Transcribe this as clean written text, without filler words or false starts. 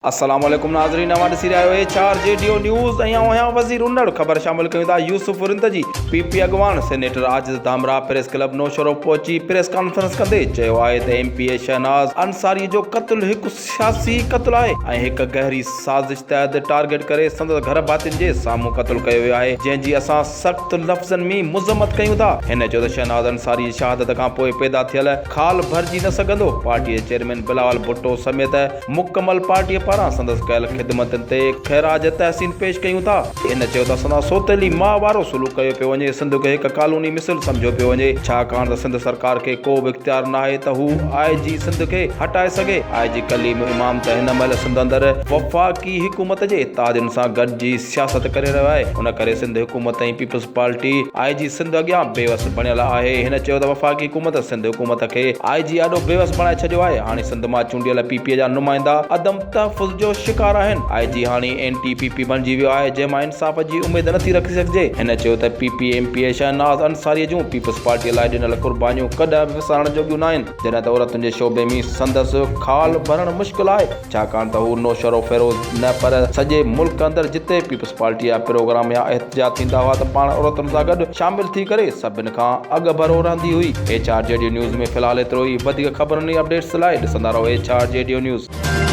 अस्सलाम वालेकुम नाज़रीन, नवां ॾिसी रहिया आहियो चार जेडीओ न्यूज़। आहियां वज़ीर उन्नड़। ख़बर शामिल कयूं था यूसुफ रिंदजी पीपी अॻवान सेनेटर आजिज़ धामरा प्रेस क्लब नौशरो पहुची प्रेस कॉन्फ्रेंस कंदे चयो आहे त एमपीए शहनाज़ अंसारी जो क़त्ल हिकु सियासी क़त्ल आहे ऐं हिकु गहरी साज़िश तहत टारगेट करे संदसि घर भातियुनि जे साम्हूं क़त्ल कयो वियो आहे, जंहिंजी असां सख़्त लफ़्ज़नि में मुज़म्मत कयूं था। हिन चयो त शहनाज़ अंसारी जी शहादत खां पोइ पैदा थियल खाल भरिजी न सघंदो। पार्टीअ चेयरमैन बिलावल भुट्टो समेत मुकमल पार्टीअ पारां संदसि कयल ख़िदमतनि ते ख़ैराज तहसीन पेश कयूं था। हिन चयो त संदसि सोतेली माउ वारो सलूक कयो पियो वञे। सिंध खे हिकु कानूनी मिसल सम्झो पियो वञे, छाकाणि त सिंध सरकार खे को बि इख्तियार नाहे त हू IG सिंध खे हटाए सघे। IG कलीम इमाम त हिन महिल सिंध अंदरि वफ़ाक़ी हुकूमत जे ताजनि सां गॾिजी सियासत करे रहियो आहे। उन करे सिंध हुकूमत ऐं पीपल्स पार्टी IG सिंध अॻियां बेवस बणियल आहे। हिन चयो त वफ़ाक़ी हुकूमत सिंध हुकूमत खे IG ॾाढो बेवस बणाए छॾियो आहे। हाणे सिंध मां चूंडियल पीपीए जा नुमाइंदा अदम तहफ़ुज़ जो शिकार आहिनि। IG हाणे NTPP बणिजी वियो आहे, जंहिंमां इंसाफ़ जी उमेद नथी रखी सघिजे। हिन चयो त पीपी एमपीए शहनाज़ अंसारीअ जूं पीपल्स पार्टीअ लाइ ॾिनल कुर्बानियूं कॾहिं बि विसारण जोॻियूं न आहिनि। जॾहिं त औरतुनि जे शोबे में संदसि खाल भरणु मुश्किल आहे, छाकाणि त हू नौशरो फेरोज़ न पर सॼे मुल्क अंदरि जिते पीपल्स पार्टी जा प्रोग्राम या एहतजाज थींदा हुआ त पाण औरतुनि सां गॾु शामिल थी करे सभिनि खां अॻु भरो रहंदी हुई। HR जेडीओ न्यूज़ में फ़िलहाल एतिरो ई। वधीक ख़बरुनि ऐं अपडेट्स लाइ ॾिसंदा रहो HR जेडीओ न्यूज़।